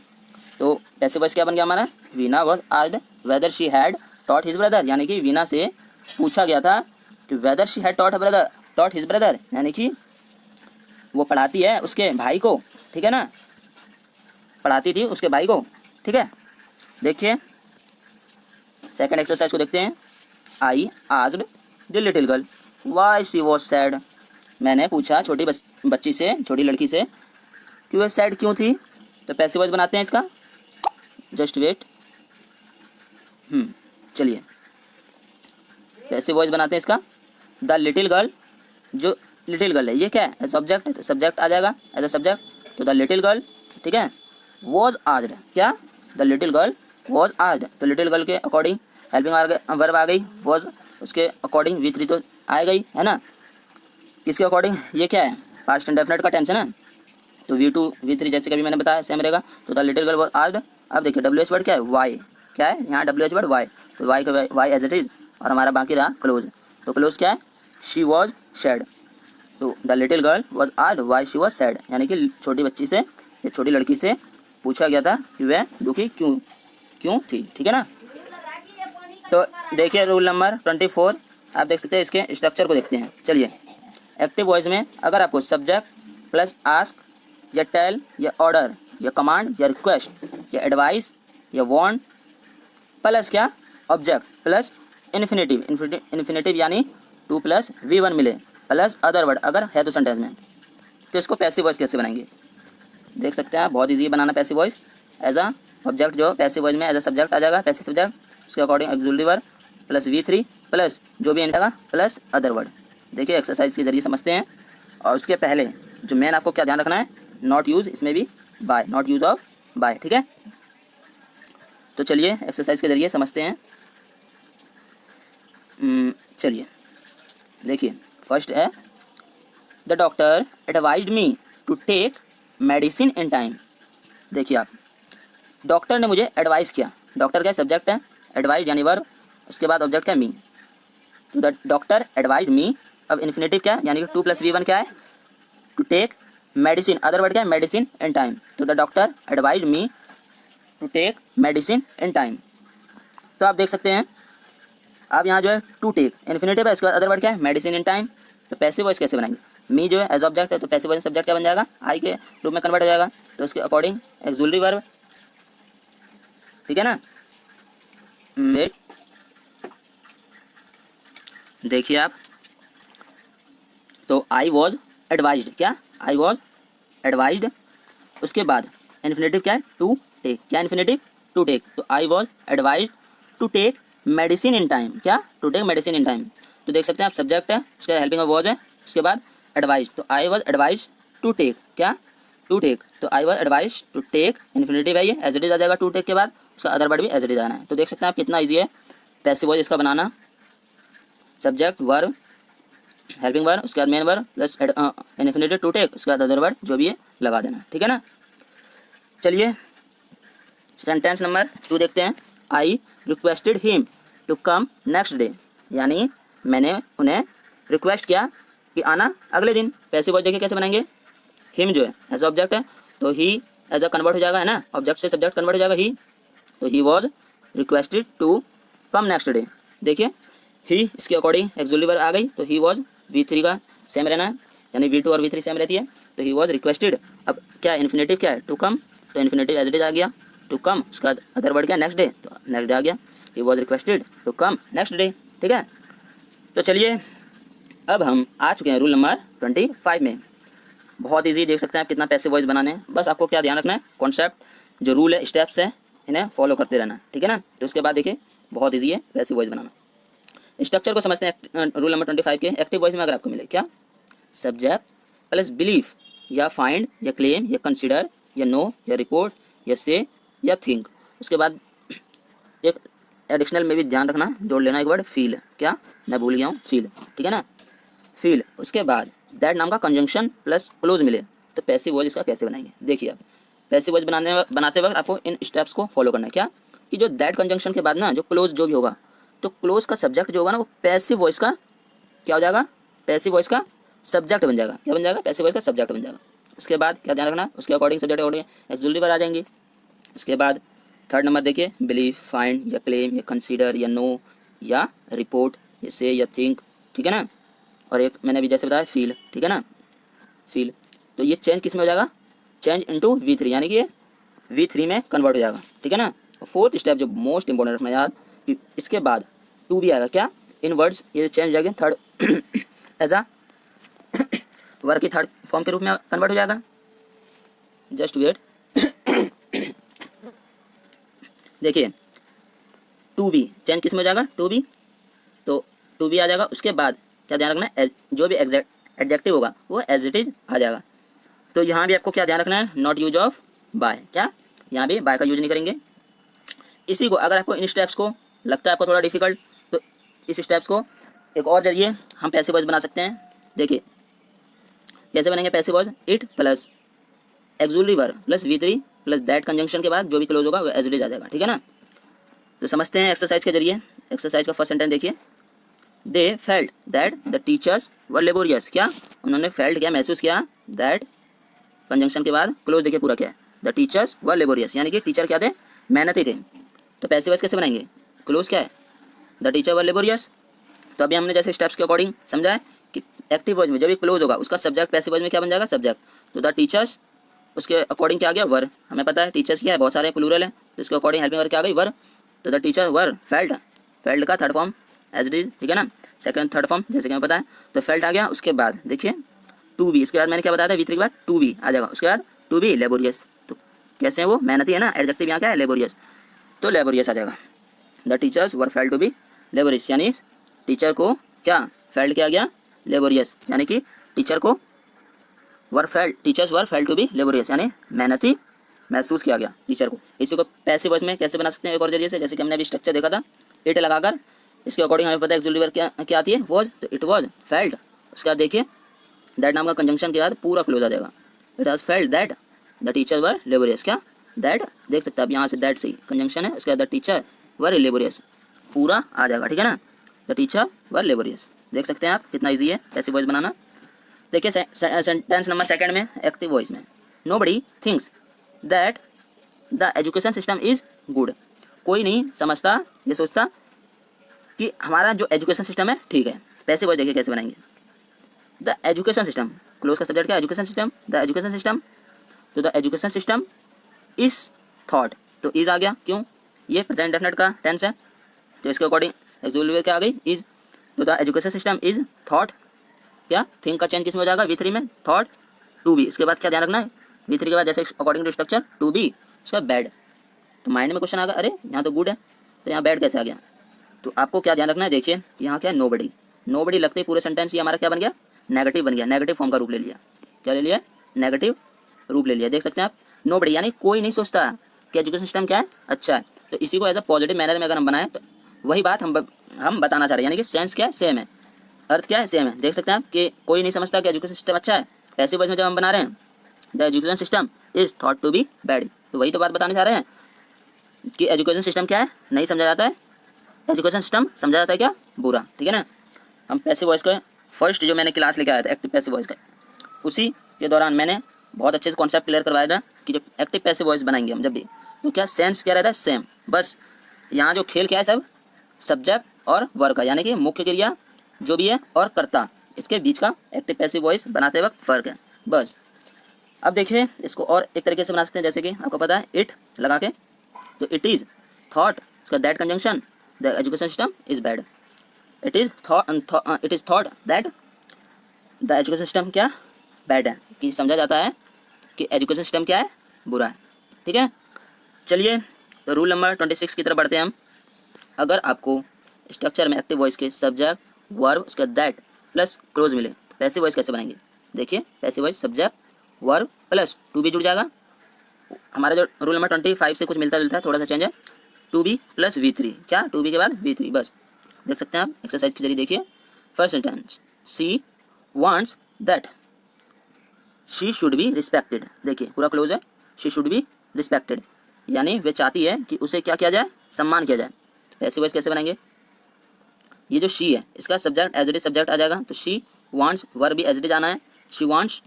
तो पैसिव वॉइस क्या बन गया हमारा, Veena was asked whether she had taught his brother, यानी कि वीना से पूछा गया था कि whether she had taught his brother, यानी कि वो पढ़ाती है उसके भाई को, ठीक है ना, पढ़ाती थी उसके भाई को, ठीक है। देखिए सेकंड एक्सरसाइज को देखते हैं। I asked the little girl why she was sad, मैंने पूछा छोटी बच्ची से, छोटी लड़की से कि वह सैड क्यों थी। तो पैसिव वॉइस बनाते हैं इसका, जस्ट वेट, चलिए पैसिव वॉइस बनाते हैं इसका। द लिटिल गर्ल, जो लिटिल गर्ल है ये क्या है, सब्जेक्ट है, तो सब्जेक्ट आ जाएगा एज अ सब्जेक्ट, तो द लिटिल गर्ल, ठीक है, वॉज आस्क्ड, क्या, the little girl was asked, तो लिटिल गर्ल के अकॉर्डिंग हेल्पिंग वर्ब आ गई, वॉज उसके अकॉर्डिंग V3 तो आ गई है ना। किसके अकॉर्डिंग, ये क्या है पास्ट इंडेफिनिट का टेंस है ना, तो V2 V3 जैसे कभी मैंने बताया सेम रहेगा। तो the little girl was asked. अब देखिए WH वर्ड क्या है, वाई, क्या है यहाँ WH वर्ड वाई, तो वाई का वाई एज इट इज, और हमारा बाकी रहा क्लोज, तो क्लोज क्या है, शी वॉज सैड, तो the little girl was asked why she was sad, यानी कि छोटी बच्ची से या छोटी लड़की से पूछा गया था कि वह दुखी क्यों थी, ठीक है ना। तो देखिए रूल नंबर 24, आप देख सकते हैं, इसके स्ट्रक्चर को देखते हैं। चलिए एक्टिव वॉइस में अगर आपको सब्जेक्ट प्लस आस्क या टेल या ऑर्डर या कमांड या रिक्वेस्ट या एडवाइस या वांट प्लस क्या ऑब्जेक्ट प्लस इन्फिनेटिव यानी 2 + V1 मिले प्लस अदर वर्ड अगर है तो सेंटेंस में, तो इसको पैसिव वॉइस कैसे बनाएंगे, देख सकते हैं आप, बहुत इजी बनाना passive voice. As a object जो पैसिव वॉइस में एज अ सब्जेक्ट आ जाएगा, पैसिव सब्जेक्ट, उसके according auxiliary verb plus V3 plus जो भी आएगा प्लस अदर वर्ड। देखिए एक्सरसाइज के जरिए समझते हैं। और उसके पहले जो मेन आपको क्या ध्यान रखना है, नॉट यूज, इसमें भी by, not use of by, ठीक है। तो चलिए एक्सरसाइज के जरिए समझते हैं। चलिए देखिए फर्स्ट है, the doctor advised me to take medicine in time. देखिए आप, डॉक्टर ने मुझे एडवाइस किया, डॉक्टर क्या सब्जेक्ट है, एडवाइज यानी वर्ब, उसके बाद ऑब्जेक्ट क्या मी, तो द डॉक्टर एडवाइज्ड मी, अब इन्फिनेटिव क्या है यानी कि 2 + V1 क्या है, to take medicine, other word क्या है मेडिसिन इन टाइम, तो the doctor advised me to take medicine in time. तो आप देख सकते हैं, अब यहाँ जो है टू टेक इन्फिनेटिव है, इसके बाद अदर वर्ड क्या है मेडिसिन इन टाइम, तो पैसिव वॉइस कैसे बनाएंगे, मी जो है एज ऑब्जेक्ट है, तो पैसिव वॉइस सब्जेक्ट क्या बन जाएगा, आई के रूप में कन्वर्ट हो जाएगा, तो उसके अकॉर्डिंग एक्सुलरी वर्ब, ठीक है ना। देखिए आप, तो आई वॉज एडवाइज्ड, क्या आई वॉज एडवाइज्ड, उसके बाद इन्फिनेटिव क्या है टू टेक, क्या इन्फिनेटिव टू टेक, तो I was advised to take medicine in time, क्या to take medicine in time. तो देख सकते हैं आप, सब्जेक्ट है, उसका हेल्पिंग ऑफ वॉज है, उसके बाद एडवाइज, तो I was advise to take, क्या टू टेक, तो I was advise to take infinitive है, ये एज इट इज आ जाएगा टू टेक के बाद, उसका अदर वर्ड भी एज इट इज आना है। तो देख सकते हैं आप कितना ईजी है पैसिव वॉइस इसका बनाना, सब्जेक्ट वर्ब हेल्पिंग वर्ब, उसके बाद main verb plus infinitive to take, उसके बाद अदर वर्ड जो भी है लगा देना, ठीक है ना। चलिए सेंटेंस नंबर 2 देखते हैं। I requested him to come next day, यानी मैंने उन्हें रिक्वेस्ट किया कि आना अगले दिन। पैसिव वॉइस देखिए कैसे बनाएंगे, हिम जो है एज ऑब्जेक्ट है तो ही एज अ कन्वर्ट हो जाएगा, है ना, ऑब्जेक्ट से सब्जेक्ट कन्वर्ट हो जाएगा ही, तो he was requested to come next day. देखिए ही इसके अकॉर्डिंग एक्सक्लूसिव वर्ब आ गई तो ही वॉज V3 का सेम रहना है, यानी V2 और V3 सेम रहती है, तो ही वॉज रिक्वेस्टेड। अब क्या इन्फिनेटिव क्या है, टू कम, तो इन्फिनेटिव एज इट इज आ गया टू कम, उसका अदर वर्ड क्या नेक्स्ट डे, तो नेक्स्ट डे आ गया, he was requested to come next day. ठीक है, तो चलिए अब हम आ चुके हैं रूल नंबर 25 में। बहुत इजी, देख सकते हैं आप कितना पैसिव वॉइस बनाने हैं। बस आपको क्या ध्यान रखना है, कॉन्सेप्ट जो रूल है, स्टेप्स है, इन्हें फॉलो करते रहना, ठीक है ना। तो उसके बाद देखिए बहुत इजी है पैसिव वॉइस बनाना। स्ट्रक्चर को समझते हैं रूल नंबर 25 के। एक्टिव वॉइस में अगर आपको मिले क्या, सब्जेक्ट प्लस बिलीफ या फाइंड या क्लेम या कंसिडर या नो या रिपोर्ट या से या थिंक, उसके बाद एक एडिशनल में भी ध्यान रखना, जोड़ लेना एक वर्ड फील, क्या मैं भूल गया हूँ, फील, ठीक है ना, फील। उसके बाद दैट नाम का कंजंक्शन प्लस क्लोज मिले तो पैसिव वॉइस इसका कैसे बनाएंगे। देखिए आप पैसिव वॉइस बनाते वक्त आपको इन स्टेप्स को फॉलो करना है। क्या कि जो दैट कंजंक्शन के बाद ना जो क्लोज जो भी होगा, तो क्लोज का सब्जेक्ट जो होगा ना वो पैसिव वॉइस का क्या हो जाएगा, पैसिव वॉइस का सब्जेक्ट बन जाएगा। क्या बन जाएगा, पैसिव वॉइस का सब्जेक्ट बन जाएगा। उसके बाद क्या ध्यान रखना, उसके according subject according exclusive verb आ जाएंगे। उसके बाद थर्ड नंबर देखिए बिलीव, फाइंड या क्लेम या कंसीडर या नो या रिपोर्ट या से या थिंक, ठीक है ना। और एक मैंने अभी जैसे बताया फील, ठीक है ना, फील। तो ये चेंज किस में हो जाएगा, चेंज इनटू V3, यानी कि ये V3 में कन्वर्ट हो जाएगा, ठीक है ना। और फोर्थ स्टेप जो मोस्ट इंपॉर्टेंट रखना याद कि इसके बाद टू भी आएगा। क्या, इन वर्ड्स ये चेंज हो जाएगा थर्ड एज अ वर्ब की थर्ड फॉर्म के रूप में कन्वर्ट हो जाएगा। जस्ट वेट, देखिए टू बी चेंज किस में हो जाएगा, टू बी, तो टू बी आ जाएगा। उसके बाद क्या ध्यान रखना है, जो भी एडजेक्टिव होगा वो एज इट इज आ जाएगा। तो यहाँ भी आपको क्या ध्यान रखना है, नॉट यूज ऑफ बाय, क्या यहाँ भी बाय का यूज नहीं करेंगे। इसी को अगर आपको इन स्टेप्स को लगता है आपको थोड़ा डिफिकल्ट, तो इस स्टेप्स को एक और जरिए हम पैसिव वॉइस बना सकते हैं। देखिए कैसे बनेंगे passive voice, it plus exclusive verb plus V3 plus that conjunction के बाद जो भी क्लोज होगा वो एज इट इज आ जाएगा, ठीक है ना। तो समझते हैं एक्सरसाइज के जरिए। एक्सरसाइज का फर्स्ट सेंटेंस देखिए, they felt that the teachers were laborious. क्या उन्होंने फेल्ट क्या, महसूस किया, दैट कंजंक्शन के बाद क्लोज देखिए पूरा क्या है, द टीचर्स वर लेबोरियस, यानी कि टीचर क्या थे, मेहनती थे। तो पैसिव वॉइस कैसे बनाएंगे, क्लोज क्या है, द टीचर वर लेबोरियस। तो अभी हमने जैसे स्टेप्स के अकॉर्डिंग समझा है कि एक्टिव वॉइस में जब भी क्लोज होगा उसका सब्जेक्ट पैसिव वॉइस में क्या बन जाएगा, सब्जेक्ट। तो द टीचर्स उसके अकॉर्डिंग क्या आ गया, वर। हमें पता है टीचर्स क्या है, बहुत सारे प्लूरल है, तो इसके अकॉर्डिंग हेल्पिंग वर्ब क्या आ गई, वर। तो the teacher were felt, felt का third form as it is, ठीक है ना, सेकंड थर्ड फॉर्म जैसे कि हमें पता है। तो फेल्ट आ गया। उसके बाद देखिए टू बी, इसके बाद मैंने क्या बताया था, V3 के बाद टू बी आ जाएगा। उसके बाद टू बी लेबोरियस, तो कैसे है वो, मेहनती है ना, एडजेक्टिव यहाँ क्या है, लेबोरियस, तो लेबोरियस आ जाएगा। The teachers were felt to be laborious, यानी टीचर को क्या फेल्ट किया गया, लेबोरियस, यानी कि टीचर को teachers were felt to be laborious, यानी मेहनती महसूस किया गया टीचर को। इसी को पैसिव वॉइस में कैसे बना सकते हैं, एक और जरिए से, जैसे कि हमने अभी स्ट्रक्चर देखा था, इट लगाकर इसके अकॉर्डिंग हमें पता है एक्सक्लूसिव वर्ब क्या आती है, वॉज, तो इट वॉज फेल्ट। उसके बाद देखिए दैट नाम का कंजंक्शन के बाद पूरा क्लोज आ जाएगा, it has felt that the teacher were laborious. क्या दैट देख सकते हैं आप यहाँ से, दैट से कंजंक्शन है, उसके बाद द टीचर वर लेबोरियस पूरा आ जाएगा, ठीक है ना, द टीचर वर लेबोरियस। देख सकते हैं आप कितना ईजी है पैसिव वॉइस बनाना। देखिए सेंटेंस नंबर सेकंड में एक्टिव वॉइस में, nobody thinks that the education system is good. कोई नहीं समझता, ये सोचता कि हमारा जो एजुकेशन सिस्टम है ठीक है। पैसिव वॉइस देखिए कैसे बनाएंगे, द एजुकेशन सिस्टम, क्लोज का सब्जेक्ट क्या, education system, the education system, तो the education system is thought, तो इज आ गया, क्यों, ये प्रेजेंट डेफिनेट का टेंस है, तो इसके अकॉर्डिंग एक्सक्लूसिव क्या आ गई, इज। तो the education system is thought, क्या थिंक का चेंज किस में हो जाएगा, V3 में, थॉट टू बी। इसके बाद क्या ध्यान रखना है, V3 के बाद जैसे according to structure to be, उसका बैड। तो माइंड में क्वेश्चन आ गया, अरे यहाँ तो गुड है तो यहाँ बैड कैसे आ गया। तो आपको क्या ध्यान रखना है, देखिए यहाँ क्या है, नोबडी, नोबडी लगते ही पूरे सेंटेंस ये हमारा क्या बन गया, नेगेटिव बन गया, नेगेटिव फॉर्म का रूप ले लिया। क्या ले लिया, नेगेटिव रूप ले लिया। देख सकते हैं आप, नोबडी यानी कोई नहीं सोचता कि एजुकेशन सिस्टम क्या है, अच्छा है। तो इसी को एज अ पॉजिटिव मैनर में अगर हम बनाएं तो वही बात हम बताना चाह रहे हैं, यानी कि सेंस क्या है, सेम है, अर्थ क्या है, सेम है। देख सकते हैं आप कि कोई नहीं समझता कि एजुकेशन सिस्टम अच्छा है। पैसिव वॉइस में जब हम बना रहे हैं the education system is thought to be bad, तो वही तो बात बताने जा रहे हैं कि एजुकेशन सिस्टम क्या है, नहीं समझा जाता है एजुकेशन सिस्टम समझा जाता है क्या, बुरा, ठीक है ना। हम पैसिव वॉइस का फर्स्ट जो मैंने क्लास लेके आया था एक्टिव पैसिव वॉइस का, उसी के दौरान मैंने बहुत अच्छे से कॉन्सेप्ट क्लियर करवाया था कि जब एक्टिव पैसिव वॉइस बनाएंगे हम जब भी, तो क्या सेंस क्या रहता है, सेम। बस यहाँ जो खेल क्या है, सब सब्जेक्ट और वर्ब का, यानी कि मुख्य क्रिया जो भी है और कर्ता, इसके बीच का एक्टिव पैसिव वॉइस बनाते वक्त फ़र्क है बस। अब देखिए इसको और एक तरीके से बना सकते हैं, जैसे कि आपको पता है इट लगा के, तो इट इज़ थॉट, उसका that conjunction, the education system is bad. It is thought that the education system क्या, बैड है, कि समझा जाता है कि एजुकेशन सिस्टम क्या है, बुरा है, ठीक है। चलिए तो रूल नंबर 26 की तरफ बढ़ते हैं हम। अगर आपको स्ट्रक्चर में एक्टिव वॉइस के सब्जेक्ट वर्ब उसका दैट प्लस क्लोज मिले, पैसिव वॉइस कैसे बनाएंगे। देखिए passive voice subject verb plus to be जुड़ जाएगा। हमारा जो रूल नंबर 25 से कुछ मिलता जुलता है, थोड़ा सा चेंज है, टू बी प्लस V3, क्या टू बी के बाद V3, बस देख सकते हैं आप एक्सरसाइज के जरिए। देखिए first sentence, she wants that she should be respected, देखिए पूरा क्लोज है, शी शुड बी रिस्पेक्टेड, यानी वे चाहती है कि उसे क्या किया जाए, सम्मान किया जाए। पैसिव वॉइस कैसे बनाएंगे, ये जो शी है इसका subject as it is subject आ जाएगा, तो शी वांट्स वर्ब भी एज इट इज आना है, शी वांट्स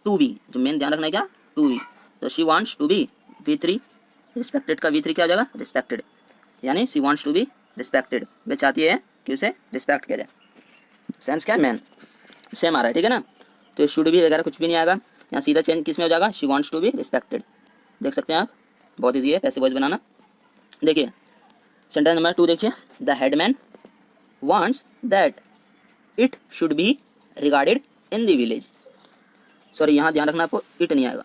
टू बी, जो मेन ध्यान रखना है क्या, टू बी, तो she wants to be V3, respected का V3 क्या आ जाएगा, रिस्पेक्टेड, यानी she wants to be respected, वे चाहती है कि उसे रिस्पेक्ट किया जाए। सेंस क्या है, मैन सेम आ रहा है, ठीक है ना। तो शुड बी वगैरह कुछ भी नहीं आएगा, यहाँ सीधा चेंज किस में हो जाएगा, she wants to be respected. देख सकते हैं आप, बहुत ईजी है पैसिव वॉइस बनाना। देखिए सेंटेंस नंबर 2 देखिए, the headman wants that it should be regarded in the village. Sorry यहाँ ध्यान रखना आपको, इट नहीं आएगा,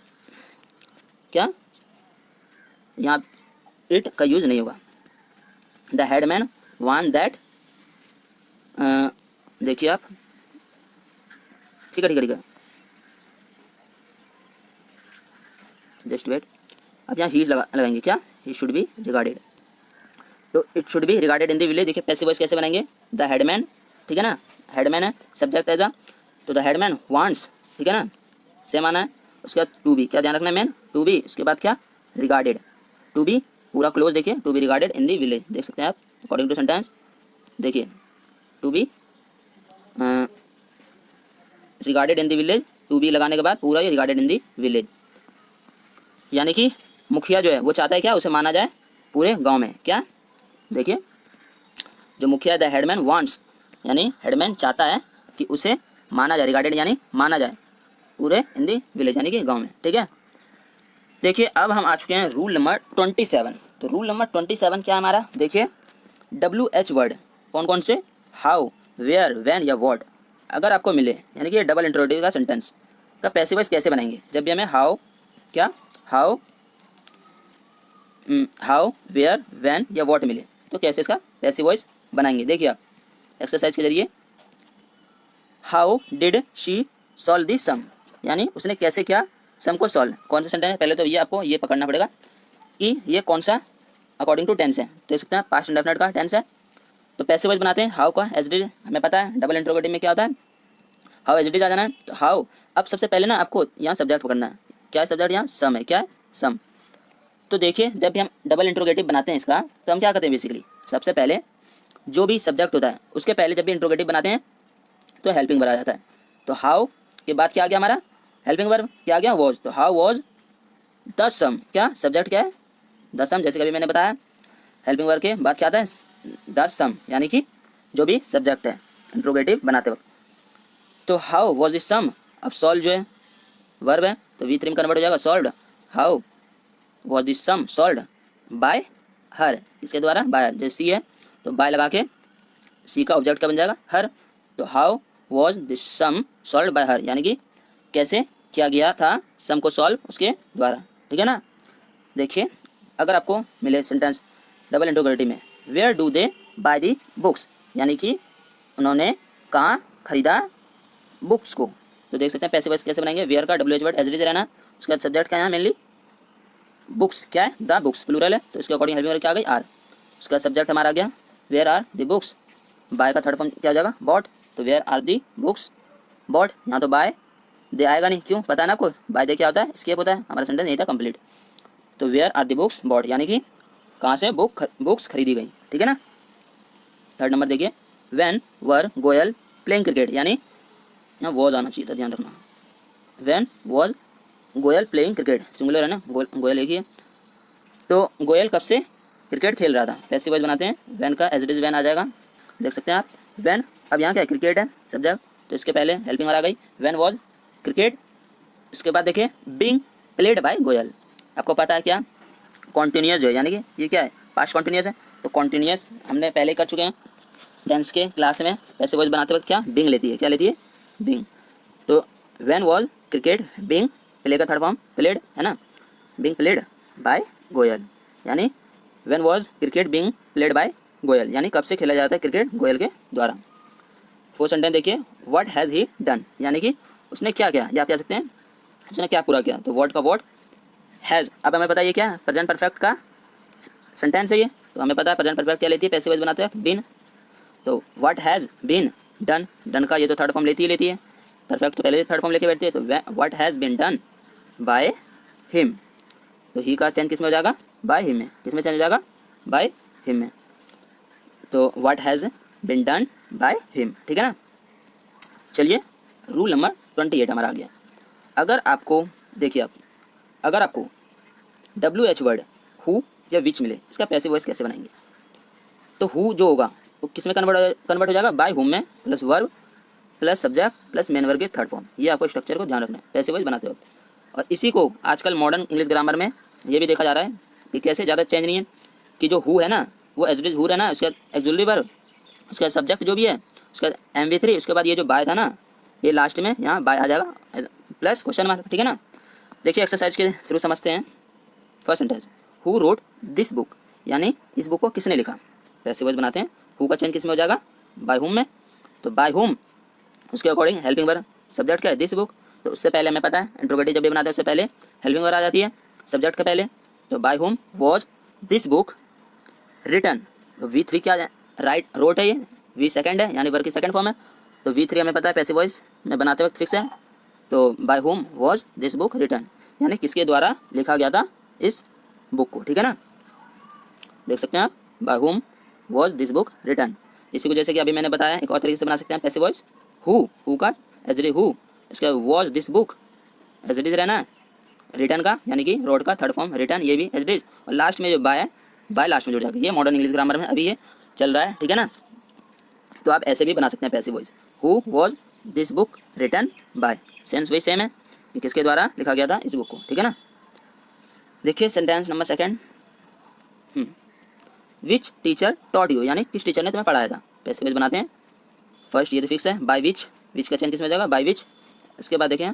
क्या यहाँ इट का यूज नहीं होगा। द हेडमैन वांट दैट, देखिए आप, ठीक है, जस्ट वेट। अब यहाँ ही लगाएंगे क्या, ही शुड बी रिगार्डेड, तो it should be regarded in the village. देखिए पैसिव वॉइस कैसे बनाएंगे, द हेडमैन, ठीक है ना, हेडमैन है सब्जेक्ट एज, तो द हेडमैन वांट्स, ठीक है ना, सेम आना है। उसके बाद टू बी, क्या ध्यान रखना है मैन, टू बी, उसके बाद क्या, रिगार्डेड, टू बी पूरा क्लोज, देखिए to be regarded in the village, देख सकते हैं आप अकॉर्डिंग टू सेंटेंस। देखिए to be regarded in the village, to be लगाने के बाद पूरा ये रिगार्डेड इन द विलेज, यानी कि मुखिया जो है वो चाहता है क्या, उसे माना जाए पूरे गांव में, क्या, देखिए जो मुखिया है द हेडमैन वांट्स, यानी हेडमैन चाहता है कि उसे माना जाए, रिगार्डेड यानी माना जाए पूरे इन दी विलेज, यानी कि गांव में, ठीक है। देखिए अब हम आ चुके हैं रूल नंबर 27। तो रूल नंबर 27 क्या है हमारा, देखिए WH वर्ड कौन कौन से, हाउ, वेयर, व्हेन या व्हाट, अगर आपको मिले, यानी कि डबल इंट्रोगेटिव का सेंटेंस का पैसिव वॉइस कैसे बनाएंगे, जब भी हमें हाउ, क्या हाउ, वेयर, व्हेन या व्हाट मिले, तो कैसे इसका पैसिव वॉइस बनाएंगे। देखिए आप एक्सरसाइज के जरिए, how did she solve the sum, यानी उसने कैसे किया सम को सॉल्व, कौन सा सेंटेंस है, पहले तो ये आपको ये पकड़ना पड़ेगा कि ये कौन सा अकॉर्डिंग टू टेंस है, देख सकते हैं पास्ट इंडेफिनिट का टेंस है। तो पैसिव वॉइस बनाते हैं हाउ का एज इट इज, हमें पता है डबल इंट्रोगेटिव में क्या होता है, हाउ एज इट इज आ जाना है, तो हाउ। अब सबसे पहले ना आपको यहाँ सब्जेक्ट पकड़ना है, क्या है सब्जेक्ट, यहाँ सम है, क्या है सम। तो देखिए जब भी हम डबल इंट्रोगेटिव बनाते हैं इसका, तो हम क्या करते हैं बेसिकली, सबसे पहले जो भी सब्जेक्ट होता है उसके पहले जब भी इंट्रोगेटिव बनाते हैं तो हेल्पिंग वर्ब आ जाता है। तो हाउ के बाद क्या आ गया हमारा, हेल्पिंग वर्ब क्या आ गया, वॉज, तो हाउ वॉज द सम, क्या सब्जेक्ट क्या है, द सम, जैसे कभी मैंने बताया हेल्पिंग वर्ब के बाद क्या आता है, द सम, यानी कि जो भी सब्जेक्ट है इंट्रोगेटिव बनाते वक्त। तो हाउ वॉज द सम, अब सॉल्व जो है वर्ब है तो V3 में कन्वर्ट हो जाएगा solved, how was the sum solved by her, इसके द्वारा बाय हर, जैसे सी है तो बाय लगा के सी का ऑब्जेक्ट का बन जाएगा हर, तो how was the sum solve by हर, यानी कि कैसे किया गया था सम को सॉल्व उसके द्वारा, ठीक है ना। देखिए अगर आपको मिले सेंटेंस डबल इंट्रोगेटिव में, where do they buy the books, यानी कि उन्होंने कहाँ खरीदा बुक्स को, तो देख सकते हैं पैसिव वॉइस कैसे बनाएंगे, वेयर का WH word as it is रहना, उसके बाद सब्जेक्ट क्या है मेनली बुक्स, क्या है द बुक्स प्लूरल है, तो इसके अकॉर्डिंग हेल्पिंग वर्ब क्या आ गई आर, उसका सब्जेक्ट हमारा आ गया where are the books, buy का थर्ड फॉर्म क्या हो जाएगा बॉट, तो where are the books bought, यहाँ तो बाय दे आएगा नहीं, क्यों पता है ना आपको, बाय दे क्या होता है स्केप होता है, हमारा सेंटेंस नहीं था कंप्लीट। तो where are the books bought, यानी कि कहाँ से बुक्स खरीदी गई, ठीक है ना। थर्ड नंबर देखिए, when were Goyal playing cricket, यानी यहाँ वॉज आना चाहिए था, ध्यान रखना। When was Goyal playing cricket, singular है ना, गोयल एक ही है। तो गोयल कब से क्रिकेट खेल रहा था, पैसिव वॉइस बनाते हैं, व्हेन का एज इट इज व्हेन आ जाएगा, देख सकते हैं आप व्हेन। अब यहाँ क्या है, क्रिकेट है सब्जेक्ट, तो इसके पहले हेल्पिंग वर्ब आ गई, व्हेन वॉज क्रिकेट। इसके बाद देखिए बीइंग प्लेड बाय गोयल, आपको पता है क्या कॉन्टिन्यूस है, यानी कि ये क्या है, पास्ट कॉन्टिन्यूस है। तो कॉन्टिन्यूस हमने पहले कर चुके हैं टेंस के क्लास में, पैसिव वॉइस बनाते वक्त क्या बीइंग लेती है, क्या लेती है, बीइंग। तो when was cricket being, play का थर्ड फॉर्म प्लेड है ना, बीइंग प्लेड बाय गोयल, यानी when was cricket being played by Goyal, यानी कब से खेला जाता है क्रिकेट गोयल के द्वारा। फोर्थ सेंटेंस देखिए, व्हाट हैज़ ही डन, यानी कि उसने क्या किया, या आप कह सकते हैं उसने क्या पूरा किया। तो व्हाट का व्हाट, हैज़, अब हमें पता है ये क्या प्रेजेंट परफेक्ट का सेंटेंस है ये, तो हमें पता है प्रेजेंट परफेक्ट क्या लेती है, पैसिव वॉइस बनाते हैं बीन। तो what has been done, done का ये तो थर्ड फॉर्म लेती है, परफेक्ट तो पहले थर्ड फॉर्म लेके बैठती है। तो what has been done by him, तो ही का चेंज किस में हो जाएगा, बाय हिम में, किस में चेंज हो जाएगा, बाय हिम में। तो what has been done by him, ठीक है ना। चलिए रूल नंबर 28 हमारा आ गया। अगर आपको देखिए, आप अगर आपको WH वर्ड हु या विच मिले, इसका पैसिव वॉइस कैसे बनाएंगे। तो हु जो होगा वो किस में कन्वर्ट हो जाएगा, बाय हुम में, plus verb plus subject plus main verb के थर्ड फॉर्म। ये आपको स्ट्रक्चर को ध्यान रखना है पैसिव वॉइस बनाते वक्त। और इसी को आजकल मॉडर्न इंग्लिश ग्रामर में ये भी देखा जा रहा है कि कैसे ज़्यादा चेंज नहीं है, कि जो हु है ना वो एज इट इज हु रहना, उसके बाद एक्सुअली वर्ब, उसका सब्जेक्ट जो भी है, उसका MV3, उसके बाद ये जो बाय था ना ये लास्ट में यहाँ बाय आ जाएगा प्लस क्वेश्चन मार्क, ठीक है ना। देखिए एक्सरसाइज के थ्रू समझते हैं। First sentence, who wrote this book, यानी इस बुक को किसने लिखा, पैसिव वॉइस बनाते हैं। हु का चेंज किस में हो जाएगा, बाय हुम में, तो बाय हुम उसके अकॉर्डिंग हेल्पिंग वर्ब, सब्जेक्ट क्या है दिस बुक, तो उससे पहले हमें पता है इंट्रोगेटिव जब भी बनाते हैं उससे पहले हेल्पिंग वर्ब आ जाती है सब्जेक्ट का पहले। तो by whom was this book written, तो V3 क्या है, राइट रोट है, ये V सेकंड है यानी वर्ब की सेकंड फॉर्म है। तो V3 हमें पता है पैसिव वॉइस में बनाते वक्त फिक्स है। तो by whom was this book written, यानी किसके द्वारा लिखा गया था इस बुक को, ठीक है ना। देख सकते हैं आप, by whom was this book written. इसी को जैसे कि अभी मैंने बताया एक और तरीके से बना सकते हैं पैसिव वॉइस, हु का एज इट इज हु, इसका was this book as it is रहना है, रिटर्न का यानी कि रोड का थर्ड फॉर्म रिटर्न, ये भी एज इट इज, और लास्ट में जो बाय है बाय लास्ट में जुड़ जाएगा। ये मॉडर्न इंग्लिश ग्रामर में अभी ये चल रहा है, ठीक है ना। तो आप ऐसे भी बना सकते हैं passive voice, who was this book written by, sense वही सेम है कि किसके द्वारा लिखा गया था इस बुक को, ठीक है ना। देखिए sentence number second, which teacher taught you, यानी किस टीचर ने तुम्हें पढ़ाया था, पैसिव वॉइस बनाते हैं। फर्स्ट ये तो फिक्स है, बाय विच, विच का चेंज किस में जाएगा, बाय विच। इसके बाद देखें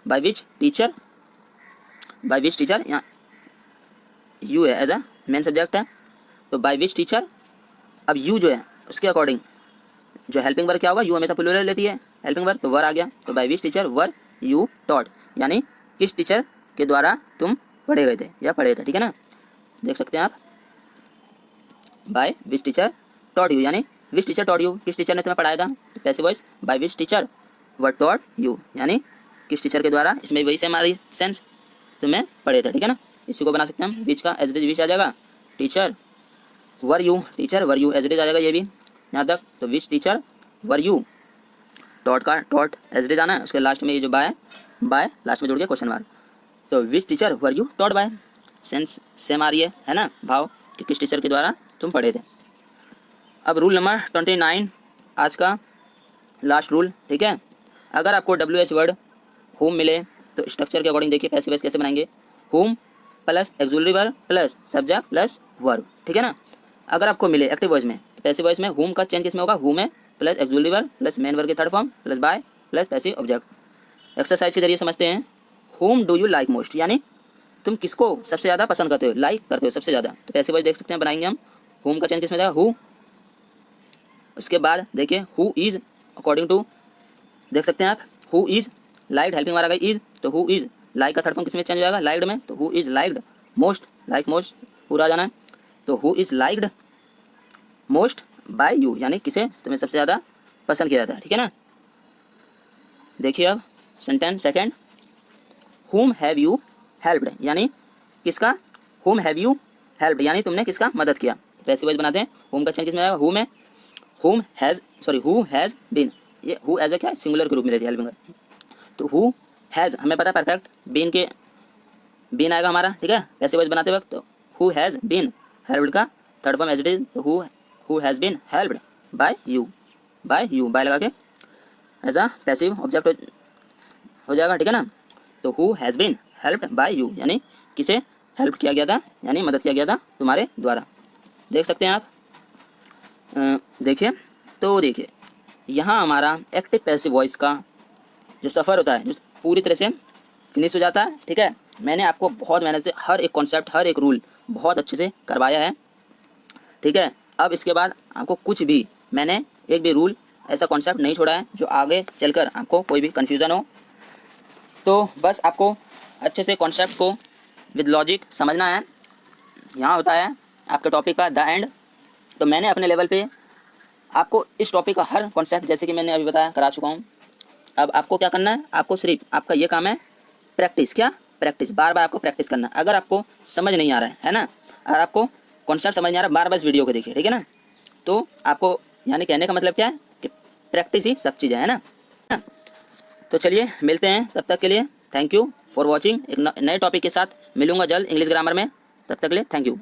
by which teacher, by which teacher, यहाँ यू है एज अ मेन सब्जेक्ट है, तो बाय विच टीचर। अब यू जो है उसके अकॉर्डिंग जो हेल्पिंग वर्ब क्या होगा, यू हमेशा प्लूरल लेती है हेल्पिंग वर्ब, तो वर आ गया। तो by which teacher were you taught, यानी किस टीचर के द्वारा तुम पढ़े गए थे या पढ़े थे, ठीक है ना। देख सकते हैं आप, by which teacher taught you, यानी विच टीचर टॉट यू, किस टीचर ने तुम्हें पढ़ाया था। तो passive voice by which teacher were taught you, यानी किस टीचर के द्वारा, इसमें वही से हमारी सेंस तुम्हें पढ़े थे, ठीक है ना। इसी को बना सकते हैं हम, विच का एज इट इज विच आ जाएगा, teacher were you, teacher were you as it is आ जाएगा ये भी यहाँ तक। तो which teacher were you, taught का टॉट एज इट इज आना है, उसके लास्ट में ये जो बाय लास्ट में जुड़ गया क्वेश्चन मार्क। तो which teacher were you taught by, sense same आ रही है ना, भाव कि किस टीचर के द्वारा तुम पढ़े थे। अब रूल नंबर 29 आज का लास्ट रूल, ठीक है। अगर आपको WH वर्ड होम मिले तो स्ट्रक्चर के अकॉर्डिंग देखिए पैसिव वॉइस कैसे बनाएंगे, whom plus auxiliary verb plus subject plus verb, ठीक है ना। अगर आपको मिले एक्टिव वॉइस में तो पैसिव वॉइस में होम का चेंज किस में होगा, हु में plus auxiliary verb plus main verb के third form plus by plus passive object. Exercise के जरिए समझते हैं, whom do you like most, यानी तुम किसको सबसे ज़्यादा पसंद करते हो, लाइक करते हो सबसे ज़्यादा। तो पैसिव वॉइस देख सकते हैं बनाएंगे हम, होम का चेंज किस में जाएगा, हु। उसके बाद देखिए हु इज़, अकॉर्डिंग टू देख सकते हैं आप, हु इज़ लाइक्ड, हेल्पिंग वाला इज़, तो हु इज़ लाइक का थर्ड फॉर्म किस में चेंज हो जाएगा, लाइक्ड में। तो who is liked most, like most पूरा जाना है। तो who is liked most by you, यानी किसे तुम्हें सबसे ज़्यादा पसंद किया जाता है, ठीक है ना। देखिए अब sentence second, whom have you helped, यानी किसका, whom हैव यू हेल्प्ड, यानी तुमने किसका मदद किया। पैसिव वॉइस बनाते हैं, whom का चेंज किस में आएगा, who में, हु हैज़ बीन, ये हु एज ए क्या सिंगुलर के रूप में रहती है हेल्पिंग वर्ब। तो हु हैज़ हमें पता है परफेक्ट, बीन आएगा हमारा, ठीक है, पैसिव वॉइस बनाते वक्त। तो हु हैज़ बीन हेल्प्ड का third form as it is, तो who has been helped by you, by लगा के एज अ पैसिव ऑब्जेक्ट हो जाएगा, ठीक है ना। तो who has been helped by you, यानी किसे हेल्प किया गया था, यानी मदद किया गया था तुम्हारे द्वारा। देख सकते हैं आप, देखिए, तो देखिए यहाँ हमारा एक्टिव पैसिव वॉइस का जो सफ़र होता है जो पूरी तरह से फिनिश हो जाता है, ठीक है। मैंने आपको बहुत मेहनत से हर एक कॉन्सेप्ट, हर एक रूल बहुत अच्छे से करवाया है, ठीक है। अब इसके बाद आपको कुछ भी, मैंने एक भी रूल ऐसा कॉन्सेप्ट नहीं छोड़ा है जो आगे चलकर आपको कोई भी कन्फ्यूज़न हो। तो बस आपको अच्छे से कॉन्सेप्ट को विद लॉजिक समझना है। यहाँ होता है आपके टॉपिक का द एंड। तो मैंने अपने लेवल पे आपको इस टॉपिक का हर कॉन्सेप्ट, जैसे कि मैंने अभी बताया, करा चुका हूँ। अब आपको क्या करना है, आपको सिर्फ आपका ये काम है प्रैक्टिस, क्या प्रैक्टिस, बार बार आपको प्रैक्टिस करना। अगर आपको समझ नहीं आ रहा है ना, अगर आपको कॉन्सेप्ट समझ नहीं आ रहा, बार बार इस वीडियो को देखिए, ठीक है ना। तो आपको, यानी कहने का मतलब क्या है कि प्रैक्टिस ही सब चीज़ है ना। तो चलिए मिलते हैं, तब तक के लिए थैंक यू फॉर वॉचिंग। एक नए टॉपिक के साथ मिलूंगा जल्द इंग्लिश ग्रामर में, तब तक के लिए थैंक यू।